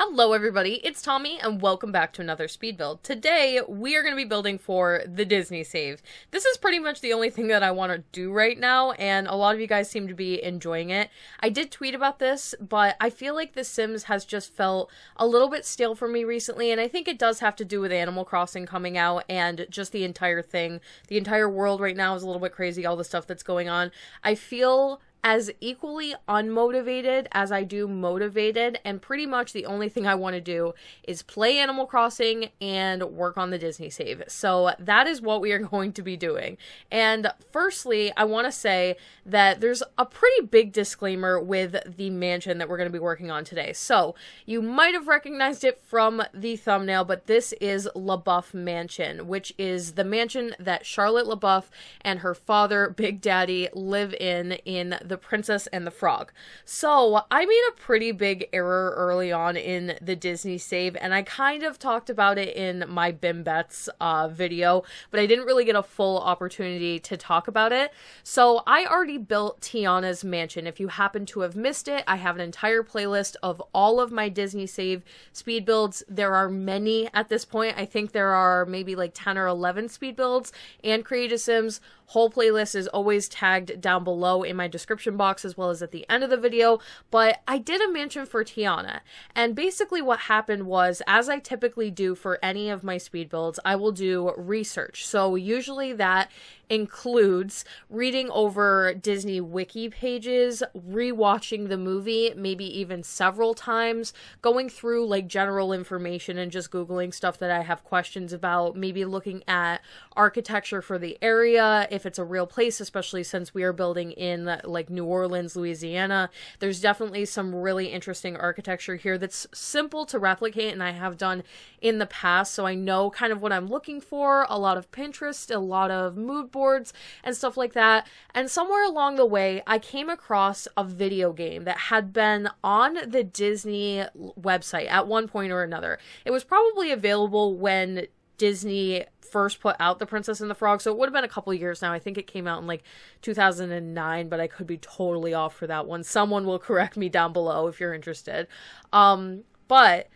Hello everybody, it's Tommy and welcome back to another speed build. Today we are going to be building for the Disney save. This is pretty much the only thing that I want to do right now, and a lot of you guys seem to be enjoying it. I did tweet about this, but I feel like The Sims has just felt a little bit stale for me recently, and I think it does have to do with Animal Crossing coming out and just the entire thing. The entire world right now is a little bit crazy, all the stuff that's going on. I feel as equally unmotivated as I do motivated, and pretty much the only thing I want to do is play Animal Crossing and work on the Disney save. So that is what we are going to be doing. And firstly, I want to say that there's a pretty big disclaimer with the mansion that we're going to be working on today. So you might have recognized it from the thumbnail, but this is Bouff Mansion, which is the mansion that Charlotte LaBeouf and her father, Big Daddy, live in The Princess and the Frog. So I made a pretty big error early on in the Disney save, and I kind of talked about it in my Bimbets video, but I didn't really get a full opportunity to talk about it. So I already built Tiana's mansion. If you happen to have missed it, I have an entire playlist of all of my Disney save speed builds. There are many at this point. I think there are maybe like 10 or 11 speed builds and Creative Sims. Whole playlist is always tagged down below in my description box as well as at the end of the video, but I did a mansion for Tiana, and basically what happened was, as I typically do for any of my speed builds, I will do research. So usually that includes reading over Disney wiki pages, rewatching the movie, maybe even several times, going through like general information and just Googling stuff that I have questions about, maybe looking at architecture for the area, if it's a real place, especially since we are building in like New Orleans, Louisiana. There's definitely some really interesting architecture here that's simple to replicate, and I have done in the past, so I know kind of what I'm looking for. A lot of Pinterest, a lot of mood boards and stuff like that. And somewhere along the way, I came across a video game that had been on the Disney website at one point or another. It was probably available when Disney first put out The Princess and the Frog, so it would have been a couple years now. I think it came out in like 2009, but I could be totally off for that one. Someone will correct me down below if you're interested. But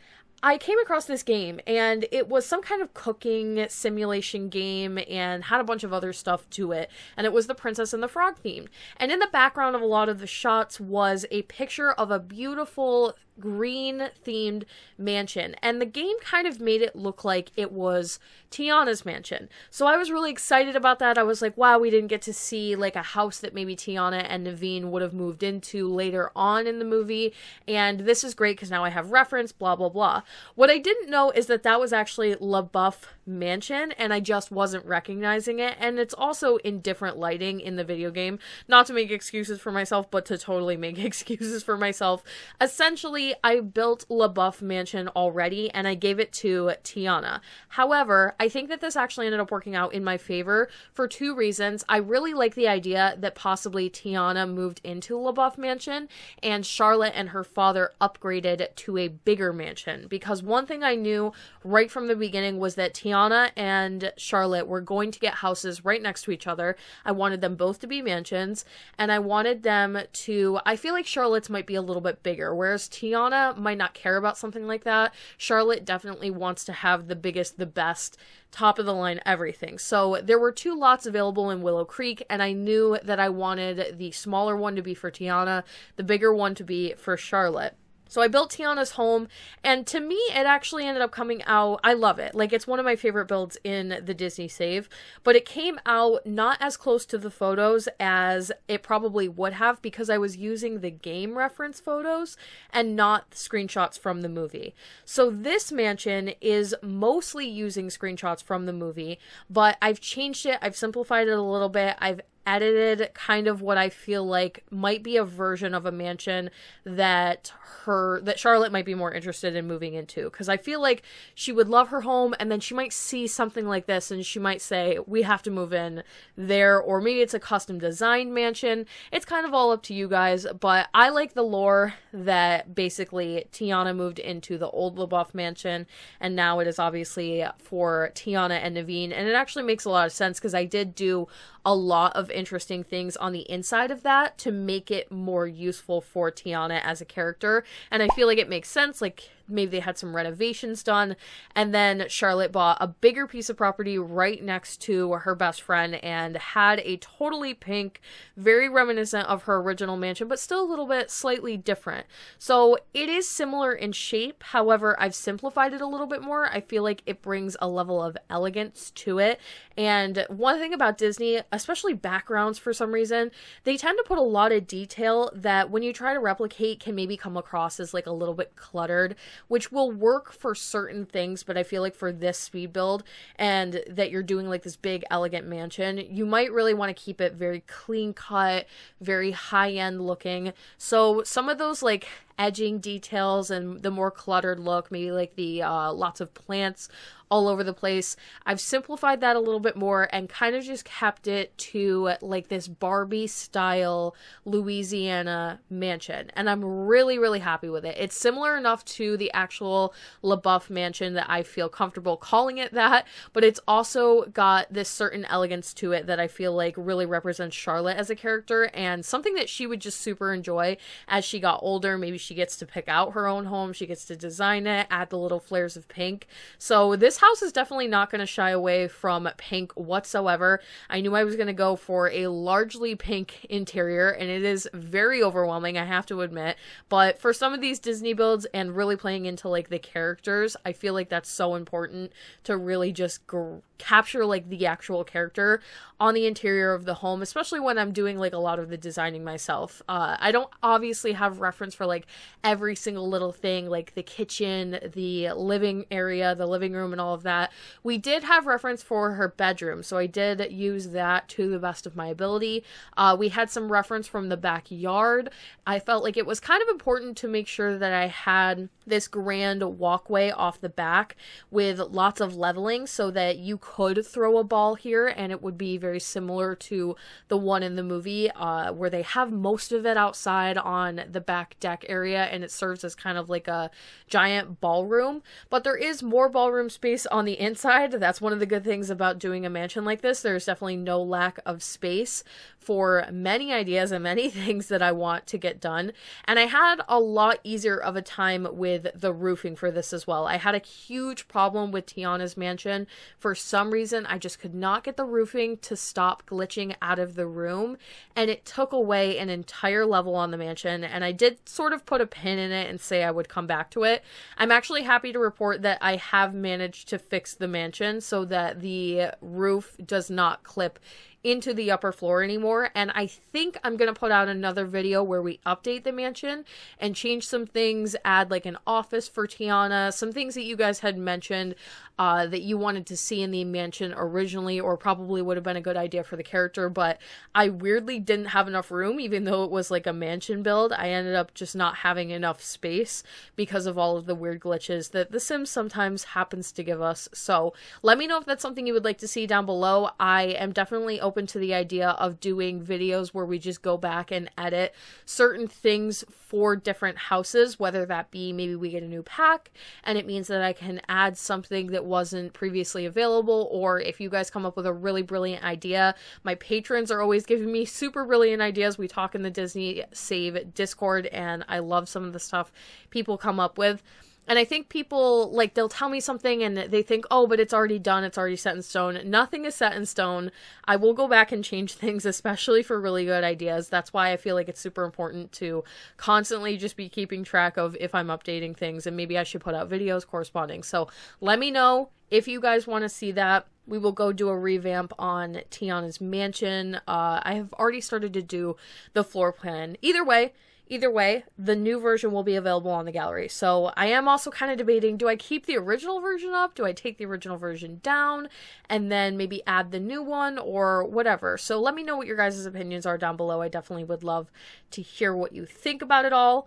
I came across this game, and it was some kind of cooking simulation game and had a bunch of other stuff to it, and it was the Princess and the Frog themed. And in the background of a lot of the shots was a picture of a beautiful green themed mansion, and the game kind of made it look like it was Tiana's mansion. So I was really excited about that. I was like, wow, we didn't get to see like a house that maybe Tiana and Naveen would have moved into later on in the movie, and this is great because now I have reference, blah blah blah. What I didn't know is that that was actually Bouff Mansion, and I just wasn't recognizing it, and it's also in different lighting in the video game. Not to make excuses for myself, but to totally make excuses for myself. Essentially, I built Bouff Mansion already, and I gave it to Tiana. However, I think that this actually ended up working out in my favor for two reasons. I really like the idea that possibly Tiana moved into Bouff Mansion, and Charlotte and her father upgraded to a bigger mansion, because one thing I knew right from the beginning was that Tiana and Charlotte were going to get houses right next to each other. I wanted them both to be mansions, and I wanted them to, I feel like Charlotte's might be a little bit bigger, whereas Tiana might not care about something like that. Charlotte definitely wants to have the biggest, the best, top of the line everything. So there were two lots available in Willow Creek, and I knew that I wanted the smaller one to be for Tiana, the bigger one to be for Charlotte. So I built Tiana's home, and to me, it actually ended up coming out, I love it. Like, it's one of my favorite builds in the Disney save, but it came out not as close to the photos as it probably would have, because I was using the game reference photos and not screenshots from the movie. So this mansion is mostly using screenshots from the movie, but I've changed it, I've simplified it a little bit, I've edited kind of what I feel like might be a version of a mansion that Charlotte might be more interested in moving into, because I feel like she would love her home, and then she might see something like this and she might say, we have to move in there, or maybe it's a custom designed mansion. It's kind of all up to you guys, but I like the lore that basically Tiana moved into the old Bouff Mansion, and now it is obviously for Tiana and Naveen, and it actually makes a lot of sense because I did do a lot of interesting things on the inside of that to make it more useful for Tiana as a character, and I feel like it makes sense. Like, maybe they had some renovations done, and then Charlotte bought a bigger piece of property right next to her best friend and had a totally pink, very reminiscent of her original mansion, but still a little bit slightly different. So it is similar in shape, however, I've simplified it a little bit more. I feel like it brings a level of elegance to it. And one thing about Disney, especially backgrounds for some reason, they tend to put a lot of detail that when you try to replicate can maybe come across as like a little bit cluttered, which will work for certain things, but I feel like for this speed build and that you're doing like this big elegant mansion, you might really want to keep it very clean cut, very high-end looking. So some of those like edging details and the more cluttered look, maybe like the lots of plants all over the place, I've simplified that a little bit more and kind of just kept it to like this Barbie style Louisiana mansion, and I'm really, really happy with it. It's similar enough to the actual Bouff Mansion that I feel comfortable calling it that, but it's also got this certain elegance to it that I feel like really represents Charlotte as a character and something that she would just super enjoy as she got older. Maybe she gets to pick out her own home, she gets to design it, add the little flares of pink. So this house is definitely not going to shy away from pink whatsoever. I knew I was going to go for a largely pink interior, and it is very overwhelming, I have to admit, but for some of these Disney builds and really playing into like the characters, I feel like that's so important to really just capture like the actual character on the interior of the home, especially when I'm doing like a lot of the designing myself. I don't obviously have reference for like every single little thing, like the kitchen, the living area, the living room, and all of that. We did have reference for her bedroom, so I did use that to the best of my ability. We had some reference from the backyard. I felt like it was kind of important to make sure that I had this grand walkway off the back with lots of leveling so that you could throw a ball here and it would be very similar to the one in the movie where they have most of it outside on the back deck area and it serves as kind of like a giant ballroom, but there is more ballroom space on the inside. That's one of the good things about doing a mansion like this. There's definitely no lack of space for many ideas and many things that I want to get done. And I had a lot easier of a time with the roofing for this as well. I had a huge problem with Tiana's mansion. For some reason, I just could not get the roofing to stop glitching out of the room, and it took away an entire level on the mansion, and I did sort of put a pin in it and say I would come back to it. I'm actually happy to report that I have managed to fix the mansion so that the roof does not clip into the upper floor anymore, and I think I'm gonna put out another video where we update the mansion and change some things, add like an office for Tiana, some things that you guys had mentioned that you wanted to see in the mansion originally, or probably would have been a good idea for the character, but I weirdly didn't have enough room. Even though it was like a mansion build, I ended up just not having enough space because of all of the weird glitches that The Sims sometimes happens to give us. So let me know if that's something you would like to see down below. I am definitely open to the idea of doing videos where we just go back and edit certain things for different houses, whether that be maybe we get a new pack and it means that I can add something that wasn't previously available, or if you guys come up with a really brilliant idea. My patrons are always giving me super brilliant ideas. We talk in the Disney Save Discord and I love some of the stuff people come up with. And I think people, like, they'll tell me something and they think, oh, but it's already done, it's already set in stone. Nothing is set in stone. I will go back and change things, especially for really good ideas. That's why I feel like it's super important to constantly just be keeping track of if I'm updating things, and maybe I should put out videos corresponding. So let me know if you guys want to see that. We will go do a revamp on Tiana's mansion. I have already started to do the floor plan. Either way, the new version will be available on the gallery. So I am also kind of debating, do I keep the original version up? Do I take the original version down and then maybe add the new one or whatever? So let me know what your guys' opinions are down below. I definitely would love to hear what you think about it all.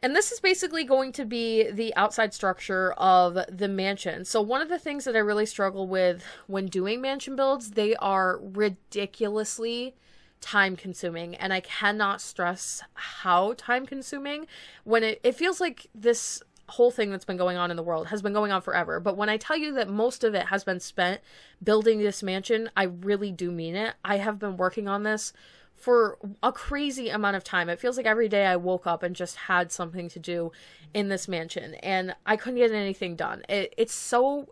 And this is basically going to be the outside structure of the mansion. So one of the things that I really struggle with when doing mansion builds, they are ridiculously time consuming, and I cannot stress how time consuming when it feels like this whole thing that's been going on in the world has been going on forever. But when I tell you that most of it has been spent building this mansion, I really do mean it. I have been working on this for a crazy amount of time. It feels like every day I woke up and just had something to do in this mansion, and I couldn't get anything done. It's so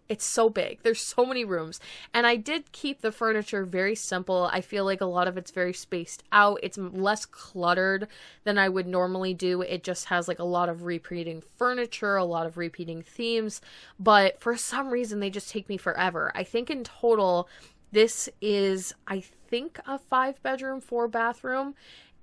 big. There's so many rooms, and I did keep the furniture very simple. I feel like a lot of it's very spaced out. It's less cluttered than I would normally do. It just has like a lot of repeating furniture, a lot of repeating themes, but for some reason they just take me forever. I think in total this is, I think, a 5-bedroom, 4-bathroom.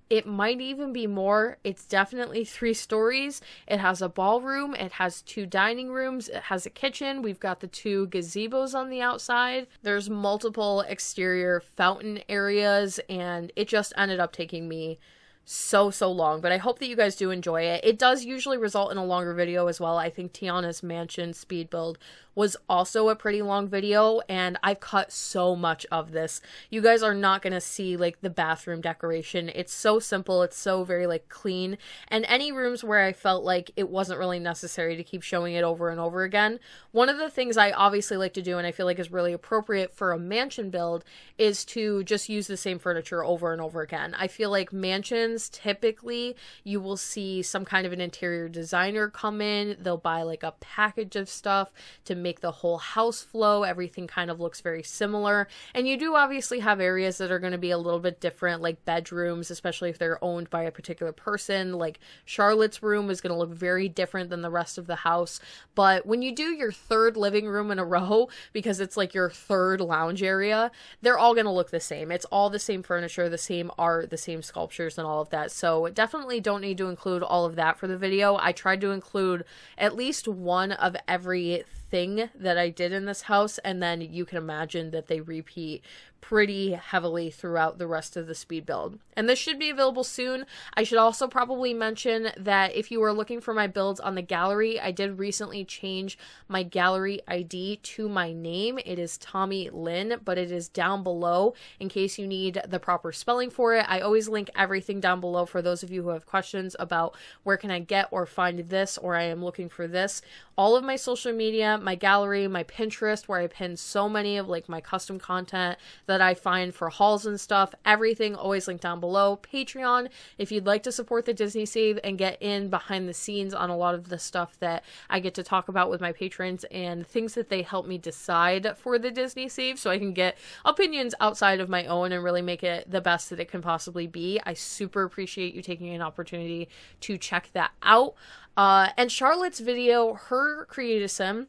It might even be more. It's definitely 3 stories. It has a ballroom. It has 2 dining rooms. It has a kitchen. We've got the 2 gazebos on the outside. There's multiple exterior fountain areas, and it just ended up taking me so long, but I hope that you guys do enjoy it. It does usually result in a longer video as well. I think Tiana's mansion speed build was also a pretty long video, and I've cut so much of this. You guys are not going to see like the bathroom decoration. It's so simple. It's so very like clean, and any rooms where I felt like it wasn't really necessary to keep showing it over and over again. One of the things I obviously like to do, and I feel like is really appropriate for a mansion build, is to just use the same furniture over and over again. I feel like mansions, typically you will see some kind of an interior designer come in. They'll buy like a package of stuff to make the whole house flow. Everything kind of looks very similar, and you do obviously have areas that are going to be a little bit different, like bedrooms, especially if they're owned by a particular person. Like Charlotte's room is going to look very different than the rest of the house, but when you do your 3rd living room in a row, because it's like your 3rd lounge area, they're all going to look the same. It's all the same furniture, the same art, the same sculptures, and all of that. So definitely don't need to include all of that for the video. I tried to include at least one of every thing that I did in this house, and then you can imagine that they repeat pretty heavily throughout the rest of the speed build. And this should be available soon. I should also probably mention that if you are looking for my builds on the gallery, I did recently change my gallery ID to my name. It is TomilynYT, but it is down below in case you need the proper spelling for it. I always link everything down below for those of you who have questions about where can I get or find this, or I am looking for this. All of my social media, my gallery, my Pinterest, where I pin so many of like my custom content that I find for hauls and stuff, everything always linked down below. Patreon, if you'd like to support the Disney Save and get in behind the scenes on a lot of the stuff that I get to talk about with my patrons and things that they help me decide for the Disney Save, so I can get opinions outside of my own and really make it the best that it can possibly be. I super appreciate you taking an opportunity to check that out. And Charlotte's video, her creative sim,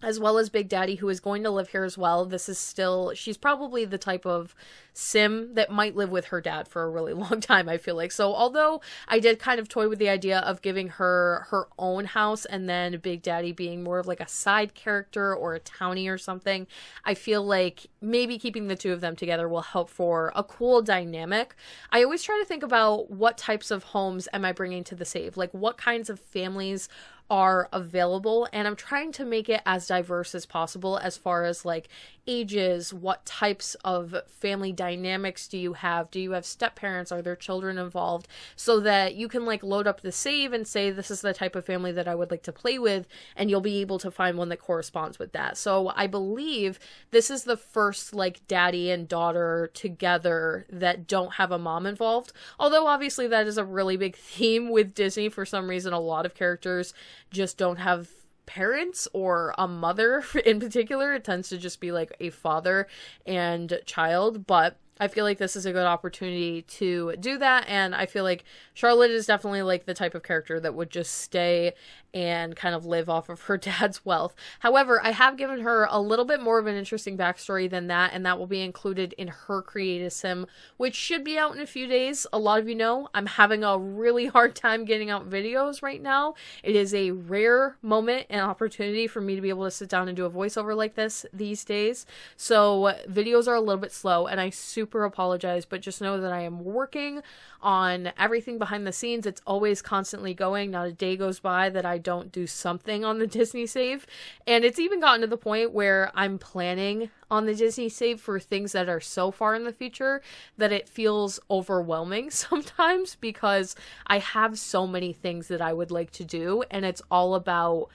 as well as Big Daddy, who is going to live here as well. This is still, she's probably the type of sim that might live with her dad for a really long time, I feel like. So although I did kind of toy with the idea of giving her her own house and then Big Daddy being more of like a side character or a townie or something, I feel like maybe keeping the 2 of them together will help for a cool dynamic. I always try to think about what types of homes am I bringing to the save? Like what kinds of families are available, and I'm trying to make it as diverse as possible as far as like ages, what types of family dynamics do you have? Do you have step parents? Are there children involved? So that you can like load up the save and say, this is the type of family that I would like to play with, and you'll be able to find one that corresponds with that. So I believe this is the first like daddy and daughter together that don't have a mom involved. Although obviously that is a really big theme with Disney. For some reason, a lot of characters just don't have parents or a mother in particular. It tends to just be like a father and child, but I feel like this is a good opportunity to do that, and I feel like Charlotte is definitely like the type of character that would just stay and kind of live off of her dad's wealth. However, I have given her a little bit more of an interesting backstory than that, and that will be included in her creative sim, which should be out in a few days. A lot of you know I'm having a really hard time getting out videos right now. It is a rare moment and opportunity for me to be able to sit down and do a voiceover like this these days. So videos are a little bit slow, and I super apologize, but just know that I am working on everything behind the scenes. It's always constantly going. Not a day goes by that I don't do something on the Disney Save. And it's even gotten to the point where I'm planning on the Disney Save for things that are so far in the future that it feels overwhelming sometimes, because I have so many things that I would like to do, and it's all about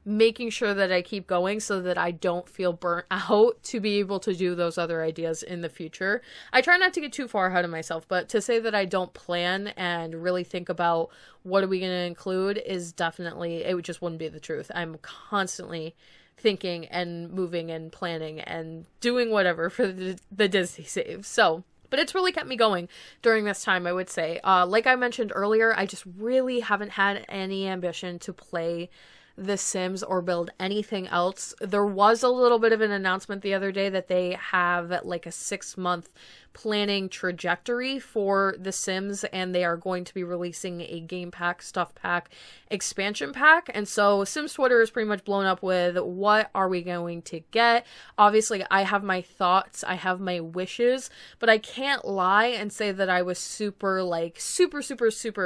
making sure that I keep going so that I don't feel burnt out to be able to do those other ideas in the future. I try not to get too far ahead of myself, but to say that I don't plan and really think about what are we going to include is definitely, it just wouldn't be the truth. I'm constantly thinking and moving and planning and doing whatever for the Disney save. So, but it's really kept me going during this time, I would say. Like I mentioned earlier, I just really haven't had any ambition to play The Sims or build anything else. There was a little bit of an announcement the other day that they have like a 6-month planning trajectory for The Sims, and they are going to be releasing a game pack, stuff pack, expansion pack. And so Sims Twitter is pretty much blown up with what are we going to get. Obviously I have my thoughts, I have my wishes, but I can't lie and say that I was super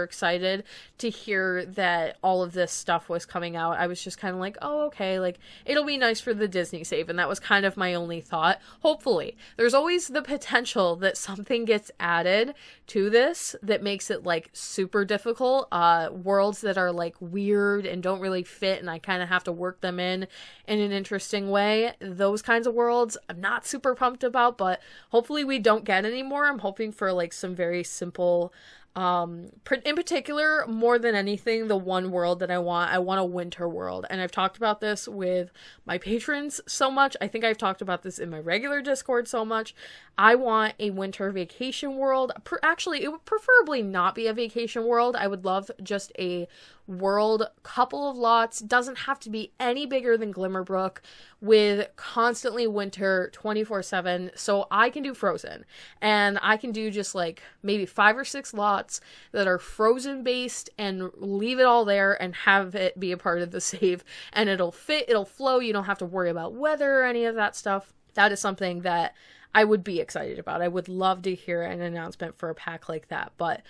excited to hear that all of this stuff was coming out. I was just kind of like, oh, okay, like it'll be nice for the Disney save, and that was kind of my only thought. Hopefully there's always the potential that something gets added to this that makes it like super difficult, worlds that are like weird and don't really fit and I kind of have to work them in an interesting way. Those kinds of worlds I'm not super pumped about, but hopefully we don't get any more. I'm hoping for like some very simple, in particular, more than anything, the one world that I want a winter world. And I've talked about this with my patrons so much. I think I've talked about this in my regular Discord so much. I want a winter vacation world. Actually, it would preferably not be a vacation world. I would love just a world, couple of lots, doesn't have to be any bigger than Glimmerbrook, with constantly winter 24/7, so I can do Frozen, and I can do just like maybe 5 or 6 lots that are Frozen based and leave it all there and have it be a part of the save, and it'll fit, it'll flow, you don't have to worry about weather or any of that stuff. That is something that I would be excited about. I would love to hear an announcement for a pack like that, but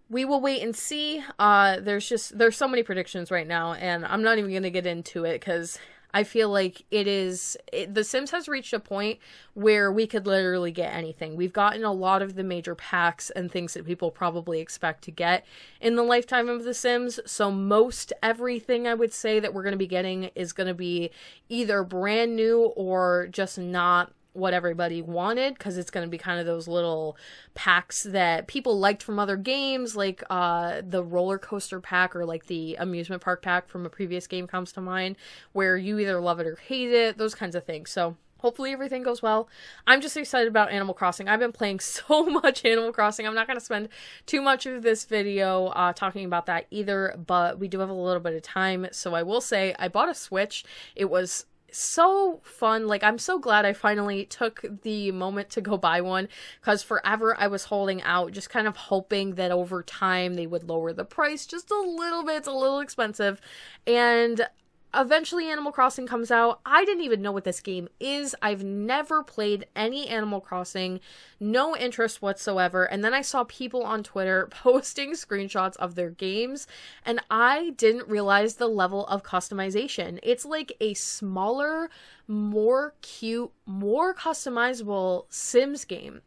we will wait and see. There's so many predictions right now, and I'm not even going to get into it because I feel like The Sims has reached a point where we could literally get anything. We've gotten a lot of the major packs and things that people probably expect to get in the lifetime of The Sims. So most everything I would say that we're going to be getting is going to be either brand new or just not what everybody wanted, because it's going to be kind of those little packs that people liked from other games, like the Rollercoaster pack or like the amusement park pack from a previous game comes to mind, where you either love it or hate it, those kinds of things. So hopefully everything goes well. I'm just excited about Animal Crossing. I've been playing so much Animal Crossing. I'm not going to spend too much of this video talking about that either, but we do have a little bit of time. So I will say I bought a Switch. It was so fun. Like, I'm so glad I finally took the moment to go buy one, because forever I was holding out, just kind of hoping that over time they would lower the price just a little bit. It's a little expensive, and eventually Animal Crossing comes out. I didn't even know what this game is. I've never played any Animal Crossing, no interest whatsoever. And then I saw people on Twitter posting screenshots of their games, and I didn't realize the level of customization. It's like a smaller, more cute, more customizable Sims game.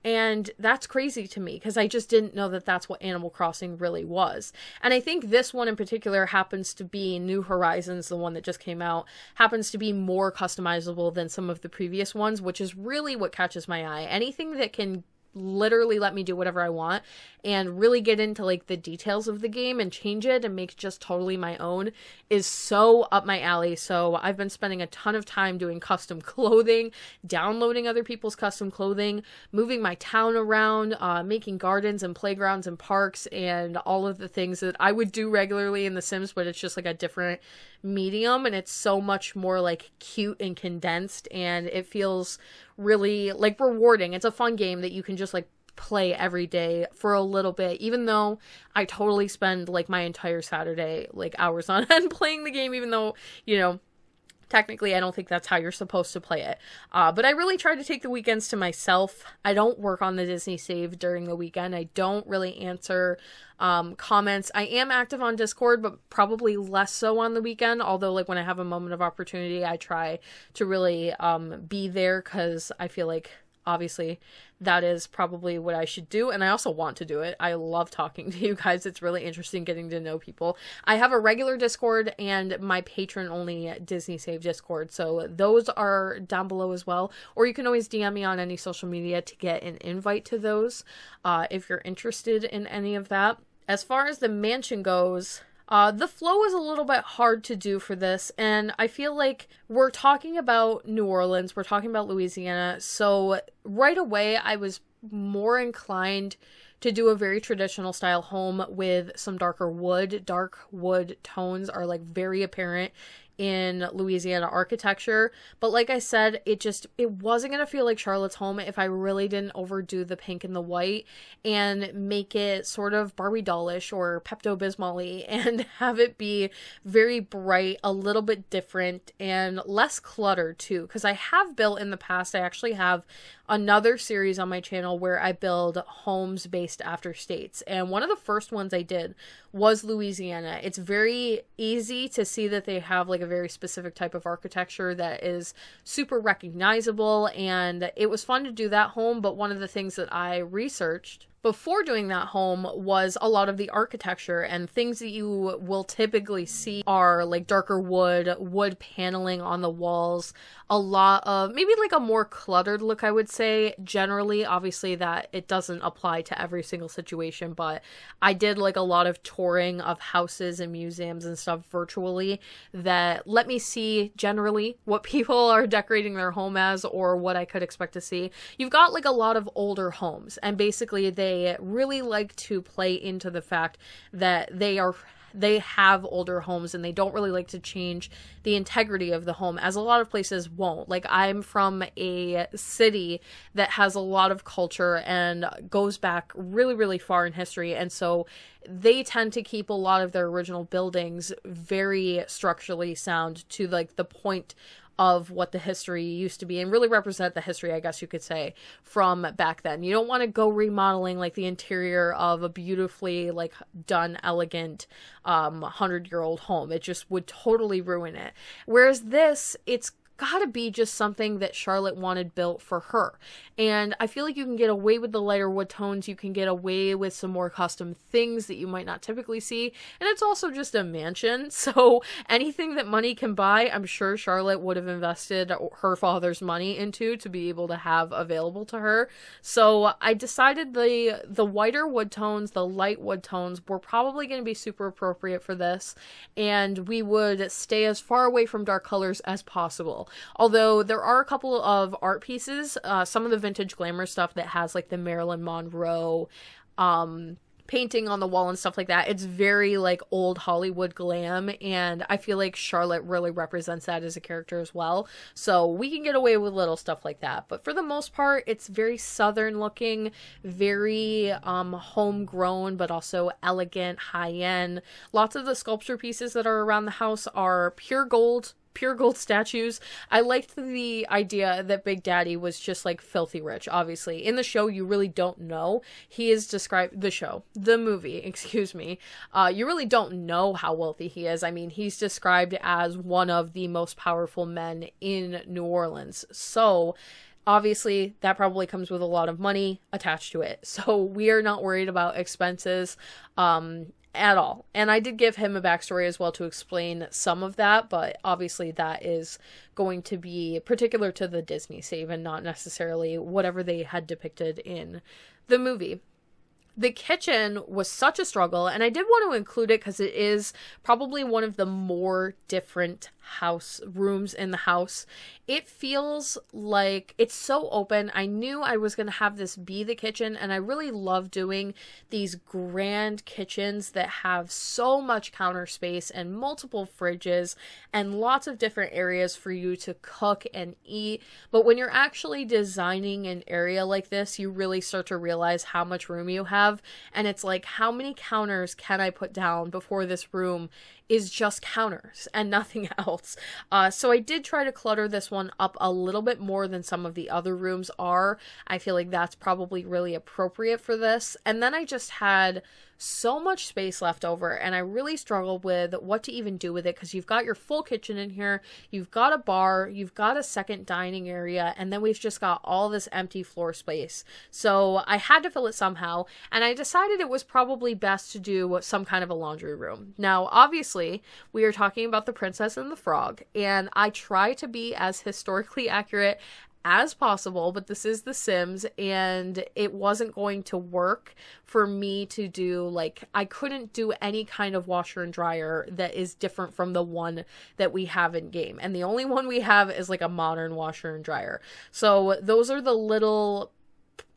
And that's crazy to me, because I just didn't know that that's what Animal Crossing really was. And I think this one in particular happens to be New Horizons, the one that just came out, happens to be more customizable than some of the previous ones, which is really what catches my eye. Anything that can literally let me do whatever I want and really get into like the details of the game and change it and make just totally my own is so up my alley. So I've been spending a ton of time doing custom clothing, downloading other people's custom clothing, moving my town around, making gardens and playgrounds and parks and all of the things that I would do regularly in The Sims, but it's just like a different medium, and it's so much more like cute and condensed, and it feels really like rewarding. It's a fun game that you can just like play every day for a little bit, even though I totally spend like my entire Saturday like hours on end playing the game, even though, you know, technically I don't think that's how you're supposed to play it. But I really try to take the weekends to myself. I don't work on the Disney save during the weekend. I don't really answer comments. I am active on Discord, but probably less so on the weekend. Although like when I have a moment of opportunity, I try to really be there, because I feel like obviously that is probably what I should do. And I also want to do it. I love talking to you guys. It's really interesting getting to know people. I have a regular Discord and my patron only Disney Save Discord. So those are down below as well. Or you can always DM me on any social media to get an invite to those if you're interested in any of that. As far as the mansion goes, the flow is a little bit hard to do for this, and I feel like we're talking about New Orleans, we're talking about Louisiana, so right away I was more inclined to do a very traditional style home with some darker wood. Dark wood tones are like very apparent in Louisiana architecture, but like I said, it wasn't gonna feel like Charlotte's home if I really didn't overdo the pink and the white and make it sort of Barbie dollish or Pepto-Bismol-y and have it be very bright, a little bit different, and less cluttered too, because I have built in the past. I actually have another series on my channel where I build homes based after states, and one of the first ones I did was Louisiana. It's very easy to see that they have like a very specific type of architecture that is super recognizable, and it was fun to do that home. But one of the things that I researched before doing that home was a lot of the architecture, and things that you will typically see are like darker wood paneling on the walls, a lot of maybe like a more cluttered look, I would say. Generally, obviously that it doesn't apply to every single situation, but I did like a lot of touring of houses and museums and stuff virtually that let me see generally what people are decorating their home as or what I could expect to see. You've got like a lot of older homes, and basically they really like to play into the fact that they have older homes and they don't really like to change the integrity of the home, as a lot of places won't. Like, I'm from a city that has a lot of culture and goes back really, really far in history, and so they tend to keep a lot of their original buildings very structurally sound to like the point of what the history used to be, and really represent the history, I guess you could say, from back then. You don't want to go remodeling like the interior of a beautifully like done, elegant 100-year-old home. It just would totally ruin it. Whereas this, it's gotta be just something that Charlotte wanted built for her. And I feel like you can get away with the lighter wood tones, you can get away with some more custom things that you might not typically see, and it's also just a mansion, so anything that money can buy, I'm sure Charlotte would have invested her father's money into to be able to have available to her. So I decided the whiter wood tones, the light wood tones, were probably going to be super appropriate for this, and we would stay as far away from dark colors as possible. Although there are a couple of art pieces, some of the vintage glamour stuff that has like the Marilyn Monroe painting on the wall and stuff like that. It's very like old Hollywood glam, and I feel like Charlotte really represents that as a character as well. So we can get away with little stuff like that. But for the most part, it's very southern looking, very homegrown, but also elegant, high end. Lots of the sculpture pieces that are around the house are pure gold statues. I liked the idea that Big Daddy was just like filthy rich. Obviously in the show you really don't know. He is described, the movie, excuse me, you really don't know how wealthy he is. I mean, he's described as one of the most powerful men in New Orleans, so obviously that probably comes with a lot of money attached to it. So we are not worried about expenses at all. And I did give him a backstory as well to explain some of that, but obviously that is going to be particular to the Disney save and not necessarily whatever they had depicted in the movie. The kitchen was such a struggle, and I did want to include it because it is probably one of the more different house rooms in the house. It feels like it's so open. I knew I was going to have this be the kitchen, and I really love doing these grand kitchens that have so much counter space and multiple fridges and lots of different areas for you to cook and eat. But when you're actually designing an area like this, you really start to realize how much room you have. have, and it's like, how many counters can I put down before this room is just counters and nothing else? So I did try to clutter this one up a little bit more than some of the other rooms are. I feel like that's probably really appropriate for this. And then I just had so much space left over, and I really struggled with what to even do with it, because you've got your full kitchen in here, you've got a bar, you've got a second dining area, and then we've just got all this empty floor space. So I had to fill it somehow, and I decided it was probably best to do some kind of a laundry room. Now, obviously, we are talking about The Princess and the Frog, and I try to be as historically accurate as possible, but this is The Sims, and it wasn't going to work for me to do, like, I couldn't do any kind of washer and dryer that is different from the one that we have in game, and the only one we have is like a modern washer and dryer. So those are the little,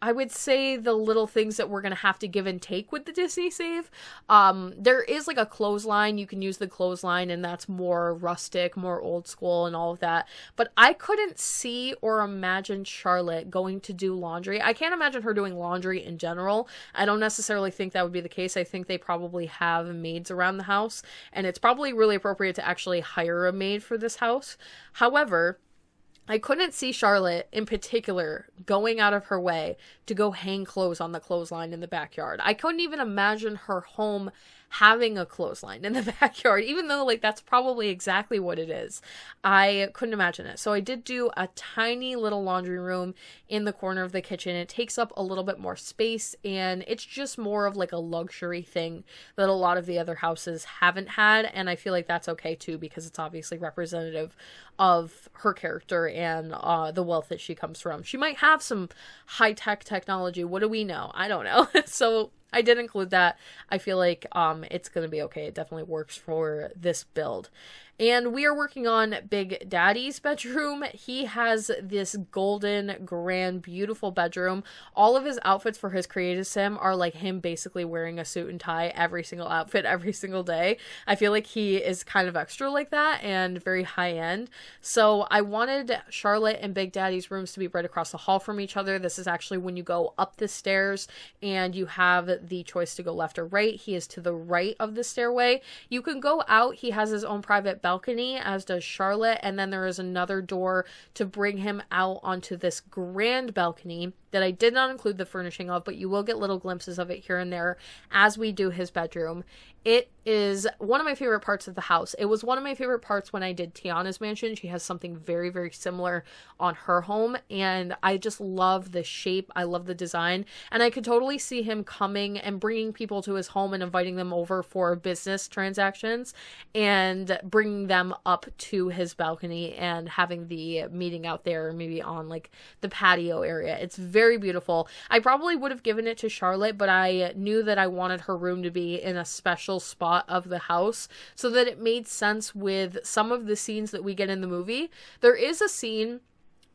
I would say, the little things that we're going to have to give and take with the Disney save. There is like a clothesline. You can use the clothesline, and that's more rustic, more old school and all of that. But I couldn't see or imagine Charlotte going to do laundry. I can't imagine her doing laundry in general. I don't necessarily think that would be the case. I think they probably have maids around the house, and it's probably really appropriate to actually hire a maid for this house. However, I couldn't see Charlotte in particular going out of her way to go hang clothes on the clothesline in the backyard. I couldn't even imagine her home having a clothesline in the backyard, even though, like, that's probably exactly what it is. I couldn't imagine it. So I did do a tiny little laundry room in the corner of the kitchen. It takes up a little bit more space, and it's just more of like a luxury thing that a lot of the other houses haven't had, and I feel like that's okay too, because it's obviously representative of her character and the wealth that she comes from. She might have some high-tech technology. What do we know? I don't know. So I did include that. I feel like it's going to be okay. It definitely works for this build. And we are working on Big Daddy's bedroom. He has this golden, grand, beautiful bedroom. All of his outfits for his creative sim are like him basically wearing a suit and tie every single outfit every single day. I feel like he is kind of extra like that and very high end. So I wanted Charlotte and Big Daddy's rooms to be right across the hall from each other. This is actually when you go up the stairs and you have the choice to go left or right. He is to the right of the stairway. You can go out. He has his own private balcony, as does Charlotte, and then there is another door to bring him out onto this grand balcony that I did not include the furnishing of, but you will get little glimpses of it here and there as we do his bedroom. It is one of my favorite parts of the house. It was one of my favorite parts when I did Tiana's mansion. She has something very, very similar on her home, and I just love the shape. I love the design, and I could totally see him coming and bringing people to his home and inviting them over for business transactions and bringing them up to his balcony and having the meeting out there, maybe on like the patio area. It's very beautiful. I probably would have given it to Charlotte, but I knew that I wanted her room to be in a special spot of the house so that it made sense with some of the scenes that we get in the movie. There is a scene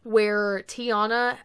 where Tiana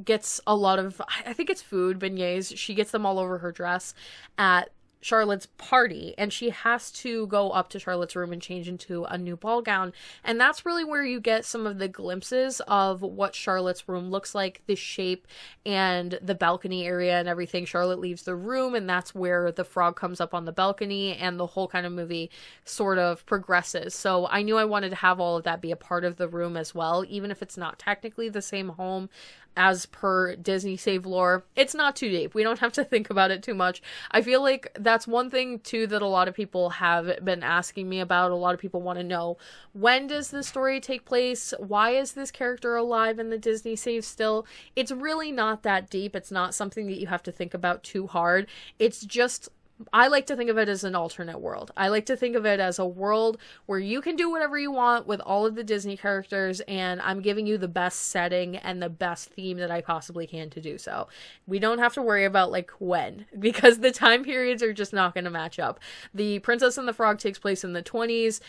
gets a lot of, I think it's food, beignets. She gets them all over her dress at Charlotte's party, and she has to go up to Charlotte's room and change into a new ball gown, and that's really where you get some of the glimpses of what Charlotte's room looks like, the shape and the balcony area and everything. Charlotte leaves the room, and that's where the frog comes up on the balcony, and the whole kind of movie sort of progresses. So I knew I wanted to have all of that be a part of the room as well, even if it's not technically the same home as per Disney save lore. It's not too deep. We don't have to think about it too much. I feel like that's one thing too that a lot of people have been asking me about. A lot of people want to know, when does the story take place? Why is this character alive in the Disney save still? It's really not that deep. It's not something that you have to think about too hard. It's just, I like to think of it as an alternate world. I like to think of it as a world where you can do whatever you want with all of the Disney characters, and I'm giving you the best setting and the best theme that I possibly can to do so. We don't have to worry about like when, because the time periods are just not going to match up. The Princess and the Frog takes place in the 20s.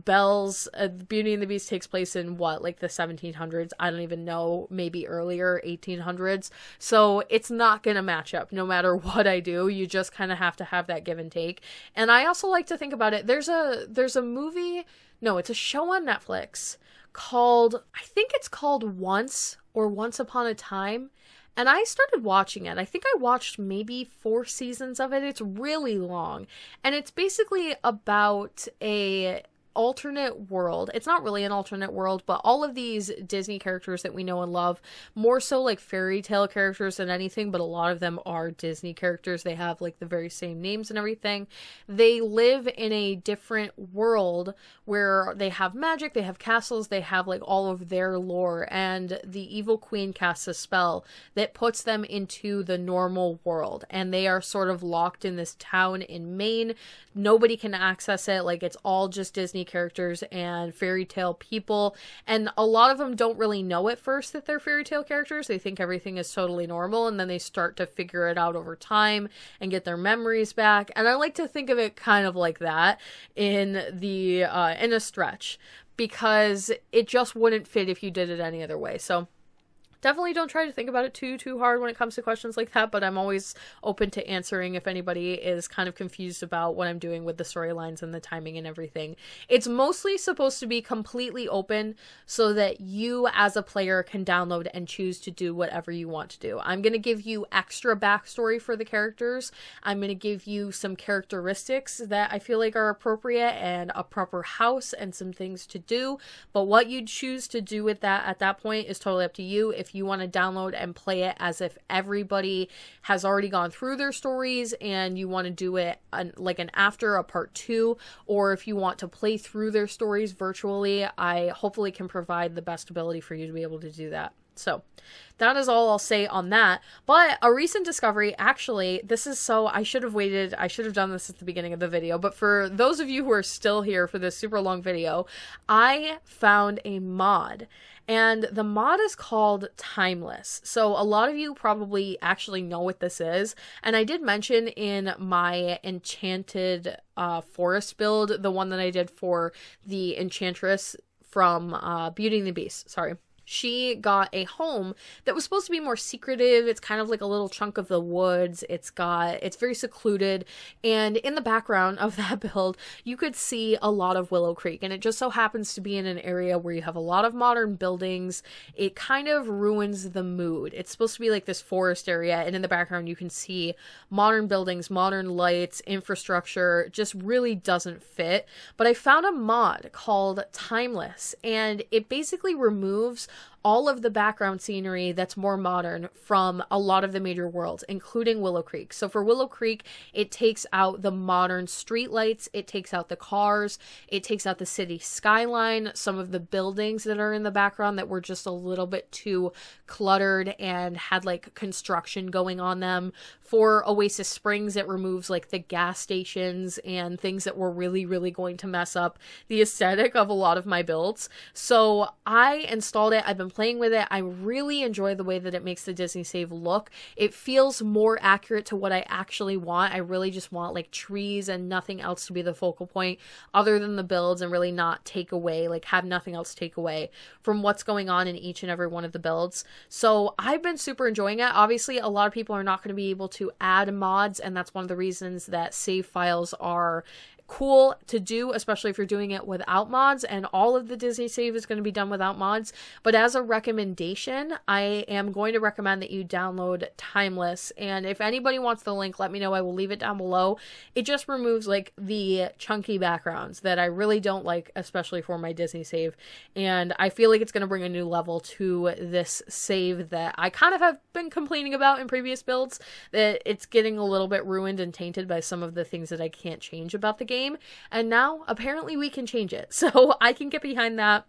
Belle's Beauty and the Beast takes place in what, like the 1700s? I don't even know, maybe earlier, 1800s. So it's not going to match up no matter what I do. You just kind of have to have that give and take. And I also like to think about it. There's a movie, no, it's a show on Netflix called, I think it's called Once or Once Upon a Time. And I started watching it. I think I watched maybe 4 seasons of it. It's really long. And it's basically about a alternate world. It's not really an alternate world, but all of these Disney characters that we know and love, more so like fairy tale characters than anything, but a lot of them are Disney characters. They have like the very same names and everything. They live in a different world where they have magic, they have castles, they have like all of their lore, and the evil queen casts a spell that puts them into the normal world, and they are sort of locked in this town in Maine. Nobody can access it. Like, it's all just Disney characters and fairy tale people, and a lot of them don't really know at first that they're fairy tale characters. They think everything is totally normal, and then they start to figure it out over time and get their memories back. And I like to think of it kind of like that in a stretch, because it just wouldn't fit if you did it any other way. So definitely don't try to think about it too hard when it comes to questions like that, but I'm always open to answering if anybody is kind of confused about what I'm doing with the storylines and the timing and everything. It's mostly supposed to be completely open so that you as a player can download and choose to do whatever you want to do. I'm going to give you extra backstory for the characters. I'm going to give you some characteristics that I feel like are appropriate and a proper house and some things to do, but what you choose to do with that at that point is totally up to you. If you want to download and play it as if everybody has already gone through their stories and you want to do it like an after, a part 2, or if you want to play through their stories virtually, I hopefully can provide the best ability for you to be able to do that. So that is all I'll say on that. But a recent discovery, actually, I should have waited. I should have done this at the beginning of the video. But for those of you who are still here for this super long video, I found a mod. And the mod is called Timeless. So a lot of you probably actually know what this is. And I did mention in my Enchanted Forest build, the one that I did for the Enchantress from Beauty and the Beast. Sorry. She got a home that was supposed to be more secretive. It's kind of like a little chunk of the woods. It's very secluded. And in the background of that build, you could see a lot of Willow Creek. And it just so happens to be in an area where you have a lot of modern buildings. It kind of ruins the mood. It's supposed to be like this forest area. And in the background, you can see modern buildings, modern lights, infrastructure. Just really doesn't fit. But I found a mod called Timeless. And it basically removes all of the background scenery that's more modern from a lot of the major worlds, including Willow Creek. So for Willow Creek, it takes out the modern streetlights, it takes out the cars, it takes out the city skyline, some of the buildings that are in the background that were just a little bit too cluttered and had like construction going on them. For Oasis Springs, it removes like the gas stations and things that were really, really going to mess up the aesthetic of a lot of my builds. So I installed it. I've been playing with it. I really enjoy the way that it makes the Disney save look. It feels more accurate to what I actually want. I really just want like trees and nothing else to be the focal point other than the builds, and really not take away, like have nothing else take away from what's going on in each and every one of the builds. So I've been super enjoying it. Obviously, a lot of people are not going to be able to add mods, and that's one of the reasons that save files are cool to do, especially if you're doing it without mods, and all of the Disney save is going to be done without mods. But as a recommendation, I am going to recommend that you download Timeless, and if anybody wants the link, let me know. I will leave it down below. It just removes like the chunky backgrounds that I really don't like, especially for my Disney save, and I feel like it's going to bring a new level to this save that I kind of have been complaining about in previous builds, that it's getting a little bit ruined and tainted by some of the things that I can't change about the game. And now apparently we can change it, so I can get behind that.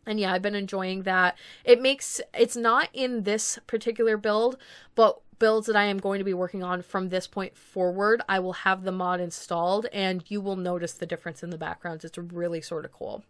And yeah, I've been enjoying that. It's not in this particular build, but builds that I am going to be working on from this point forward, I will have the mod installed, and you will notice the difference in the backgrounds. It's really sort of cool.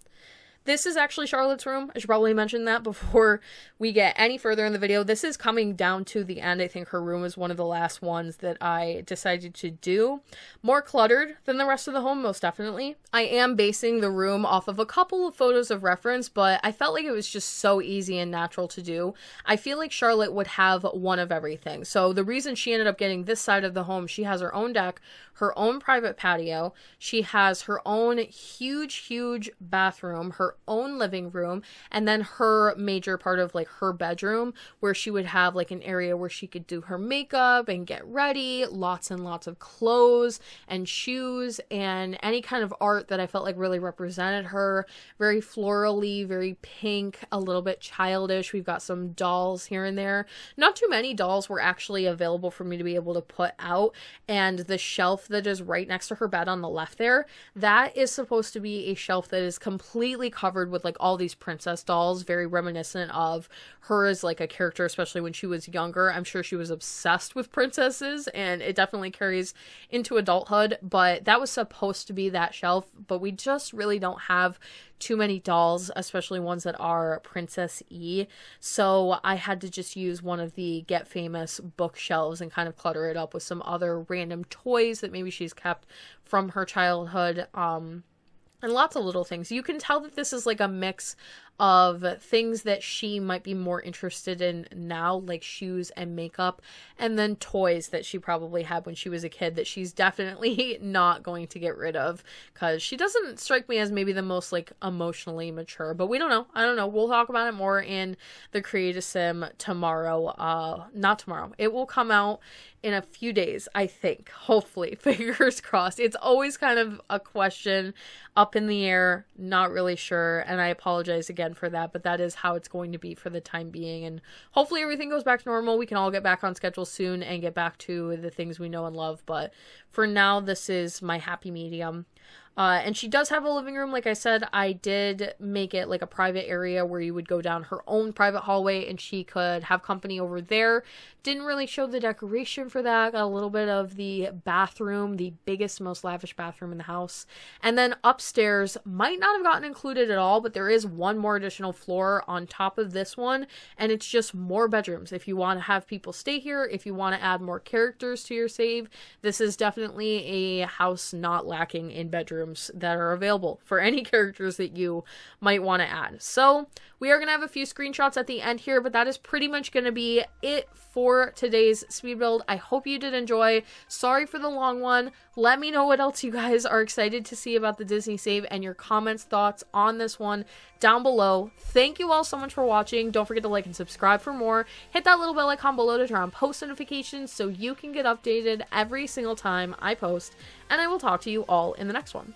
This is actually Charlotte's room. I should probably mention that before we get any further in the video. This is coming down to the end. I think her room is one of the last ones that I decided to do. More cluttered than the rest of the home, most definitely. I am basing the room off of a couple of photos of reference, but I felt like it was just so easy and natural to do. I feel like Charlotte would have one of everything. So the reason she ended up getting this side of the home, she has her own deck, her own private patio. She has her own huge bathroom, her own living room, and then her major part of like her bedroom where she would have like an area where she could do her makeup and get ready, lots and lots of clothes and shoes and any kind of art that I felt like really represented her. Very florally, very pink, a little bit childish. We've got some dolls here and there. Not too many dolls were actually available for me to be able to put out, and the shelf that is right next to her bed on the left there, that is supposed to be a shelf that is completely covered with like all these princess dolls, very reminiscent of her as like a character, especially when she was younger. I'm sure she was obsessed with princesses, and it definitely carries into adulthood, but that was supposed to be that shelf, but we just really don't have too many dolls, especially ones that are princess-y, so I had to just use one of the Get Famous bookshelves and kind of clutter it up with some other random toys that maybe she's kept from her childhood, and lots of little things. You can tell that this is like a mix of things that she might be more interested in now, like shoes and makeup, and then toys that she probably had when she was a kid that she's definitely not going to get rid of, because she doesn't strike me as maybe the most like emotionally mature, but we don't know. I don't know. We'll talk about it more in the Create a Sim tomorrow. Not tomorrow. It will come out in a few days, I think. Hopefully. Fingers crossed. It's always kind of a question up in the air, not really sure, and I apologize again for that, but that is how it's going to be for the time being, and hopefully everything goes back to normal. We can all get back on schedule soon and get back to the things we know and love, but for now, this is my happy medium. And she does have a living room. Like I said, I did make it like a private area where you would go down her own private hallway and she could have company over there. Didn't really show the decoration for that. Got a little bit of the bathroom, the biggest, most lavish bathroom in the house. And then upstairs might not have gotten included at all, but there is one more additional floor on top of this one. And it's just more bedrooms. If you want to have people stay here, if you want to add more characters to your save, this is definitely a house not lacking in bedrooms that are available for any characters that you might want to add. So we are going to have a few screenshots at the end here, but that is pretty much going to be it for today's speed build. I hope you did enjoy. Sorry for the long one. Let me know what else you guys are excited to see about the Disney save and your comments, thoughts on this one down below. Thank you all so much for watching. Don't forget to like and subscribe for more. Hit that little bell icon below to turn on post notifications so you can get updated every single time I post, and I will talk to you all in the next one.